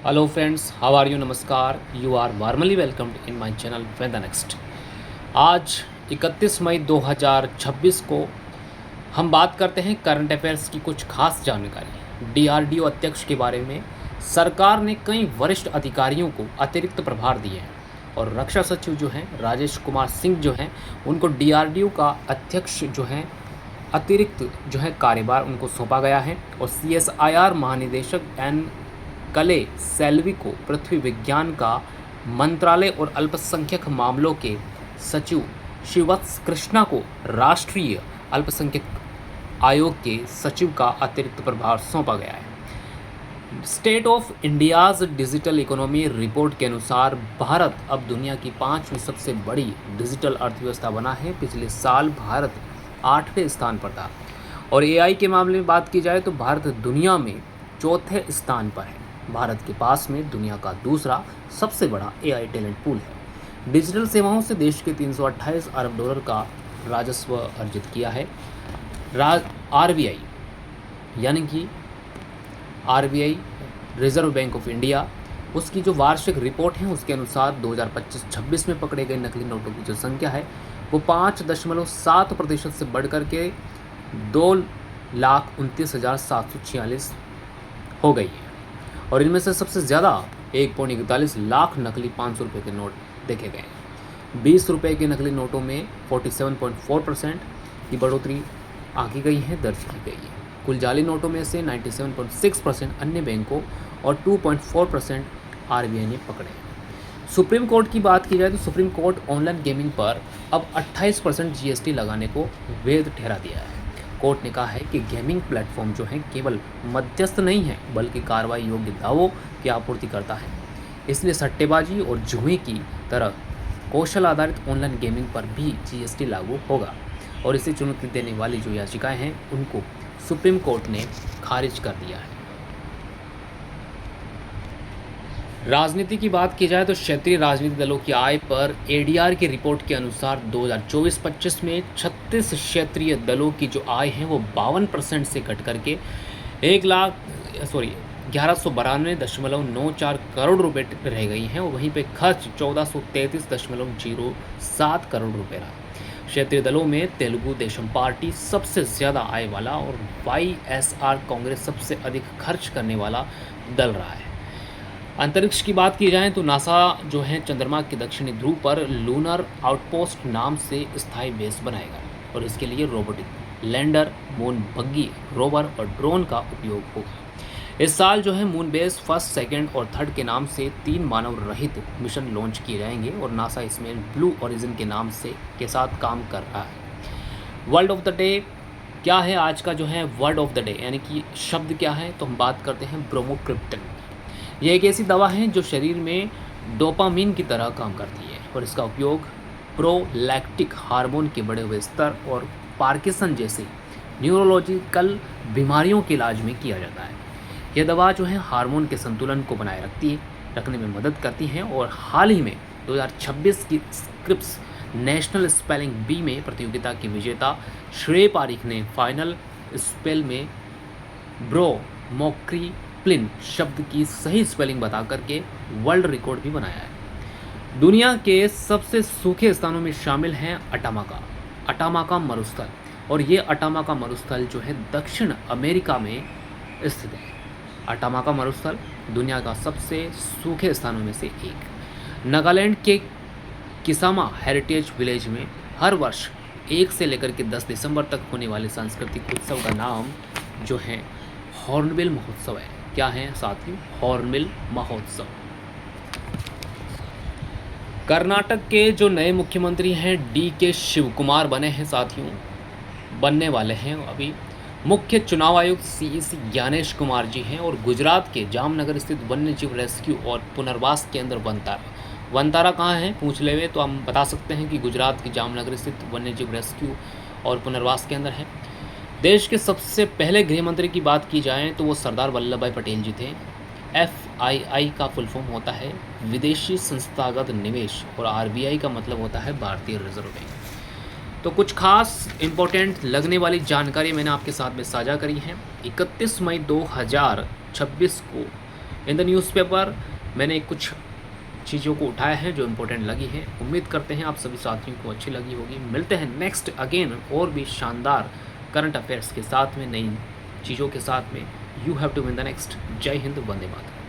Hello friends, how are you? नमस्कार। You are warmly welcomed in my channel when the next. आज 31 मई 2026 को हम बात करते हैं करंट अफेयर्स की कुछ खास जानकारी। डीआरडीओ अध्यक्ष के बारे में सरकार ने कई वरिष्ठ अधिकारियों को अतिरिक्त प्रभार दिए हैं और रक्षा सचिव जो हैं राजेश कुमार सिंह जो हैं उनको डीआरडीओ का अध्यक्ष जो हैं अतिरिक्त जो है कार्यभार उनको सौंपा गया है और सीएसआईआर महानिदेशक एन कले सेल्वी को पृथ्वी विज्ञान का मंत्रालय और अल्पसंख्यक मामलों के सचिव श्रीवत्स कृष्णा को राष्ट्रीय अल्पसंख्यक आयोग के सचिव का अतिरिक्त प्रभार सौंपा गया है। State of India's digital economy report के अनुसार भारत अब दुनिया की 5वीं सबसे बड़ी डिजिटल अर्थव्यवस्था बना है। पिछले साल भारत 8वें स्थान पर था और एआई के मामले में बात की जाए तो भारत दुनिया में 4थे स्थान पर है। भारत के पास में दुनिया का दूसरा सबसे बड़ा एआई टैलेंट पूल है। डिजिटल सेवाओं से देश के 328 अरब डॉलर का राजस्व अर्जित किया है। आरबीआई यानी कि RBI reserve bank of India उसकी जो वार्षिक रिपोर्ट है उसके अनुसार 2025-26 में पकड़े गए नकली नोटों की जो संख्या है वो 5.7% से बढ़कर के 2,29,746 हो गई है और इनमें से सबसे ज़्यादा 1.41 लाख नकली 500 रुपये के नोट देखे गए हैं। 20 रुपये के नकली नोटों में 47.4% की बढ़ोतरी आंकी गई है, दर्ज की गई है। कुल जाली नोटों में से 97.6% अन्य बैंकों और 2.4% आरबीआई ने पकड़े। सुप्रीम कोर्ट की बात की जाए तो सुप्रीम कोर्ट ऑनलाइन गेमिंग पर अब 28% जीएसटी लगाने को वैध ठहरा दिया है। कोर्ट ने कहा है कि गेमिंग प्लेटफॉर्म जो है केवल मध्यस्थ नहीं है बल्कि कार्रवाई योग्य दावों की आपूर्ति करता है। इसलिए सट्टेबाजी और जुए की तरह कौशल आधारित ऑनलाइन गेमिंग पर भी जीएसटी लागू होगा और इसे चुनौती देने वाली जो याचिकाएं हैं उनको सुप्रीम कोर्ट ने खारिज कर दिया है। राजनीति की बात की जाए तो क्षेत्रीय राजनीतिक दलों की आय पर एडीआर की रिपोर्ट के अनुसार 2024-25 में 36 क्षेत्रीय दलों की जो आय है वो 52% से घट करके 1192.94 करोड़ रुपए रह गई हैं और वहीं पे खर्च 1433.07 करोड़ रुपए रहा। क्षेत्रीय दलों में तेलुगु देशम पार्टी सबसे ज़्यादा आय वाला और वाईएसआर कांग्रेस सबसे अधिक खर्च करने वाला दल रहा है। अंतरिक्ष की बात की जाए तो नासा जो है चंद्रमा के दक्षिणी ध्रुव पर लूनर आउटपोस्ट नाम से स्थायी बेस बनाएगा और इसके लिए रोबोटिक लैंडर, मून बग्गी, रोवर और ड्रोन का उपयोग होगा। इस साल जो है मून बेस फर्स्ट, सेकंड और थर्ड के नाम से 3 मानव रहित मिशन लॉन्च किए जाएंगे और नासा इसमें ब्लू ओरिजिन के नाम से के साथ काम कर रहा है। वर्ड ऑफ द डे क्या है? आज का जो है वर्ड ऑफ द डे यानी कि शब्द क्या है तो हम बात करते हैं ब्रोमोक्रिप्टन। यह एक ऐसी दवा है जो शरीर में डोपामिन की तरह काम करती है और इसका उपयोग प्रोलैक्टिक हार्मोन के बढ़े हुए स्तर और पार्किंसन जैसे न्यूरोलॉजिकल बीमारियों के इलाज में किया जाता है। यह दवा जो है हार्मोन के संतुलन को बनाए रखने में मदद करती है और हाल ही में 2026 की स्क्रिप्स नेशनल स्पेलिंग बी में प्रतियोगिता की विजेता श्रेय पारिक ने फाइनल स्पेल में ब्रोमोक्रिप्लिन शब्द की सही स्पेलिंग बता करके वर्ल्ड रिकॉर्ड भी बनाया है। दुनिया के सबसे सूखे स्थानों में शामिल हैं अटामाका मरुस्थल और ये अटामाका मरुस्थल जो है दक्षिण अमेरिका में स्थित है। अटामाका मरुस्थल दुनिया का सबसे सूखे स्थानों में से एक। नागालैंड के किसामा हेरिटेज विलेज में हर वर्ष 1 से लेकर के 10 दिसंबर तक होने वाले सांस्कृतिक उत्सव का नाम जो है हॉर्नबिल महोत्सव है। क्या है साथियों? हॉर्नबिल महोत्सव। कर्नाटक के जो नए मुख्यमंत्री हैं डीके शिवकुमार बनने वाले हैं अभी। मुख्य चुनाव आयुक्त सीईसी ज्ञानेश कुमार जी हैं और गुजरात के जामनगर स्थित वन्य जीव रेस्क्यू और पुनर्वास केंद्र वनतारा कहाँ है पूछ ले तो हम बता सकते हैं कि गुजरात के जामनगर स्थित वन्य जीव रेस्क्यू और पुनर्वास केंद्र है। देश के सबसे पहले गृह मंत्री की बात की जाए तो वो सरदार वल्लभ भाई पटेल जी थे। FII का फुल फॉर्म होता है विदेशी संस्थागत निवेश और RBI का मतलब होता है भारतीय रिजर्व बैंक। तो कुछ खास इम्पोर्टेंट लगने वाली जानकारी मैंने आपके साथ में साझा करी है। 31 मई 2026 को इन द न्यूज़पेपर मैंने कुछ चीज़ों को उठाया है जो इम्पोर्टेंट लगी है। उम्मीद करते हैं आप सभी साथियों को अच्छी लगी होगी। मिलते हैं नेक्स्ट अगेन और भी शानदार करंट अफेयर्स के साथ में, नई चीज़ों के साथ में। You have to win the next. जय हिंद, वंदे मातरम।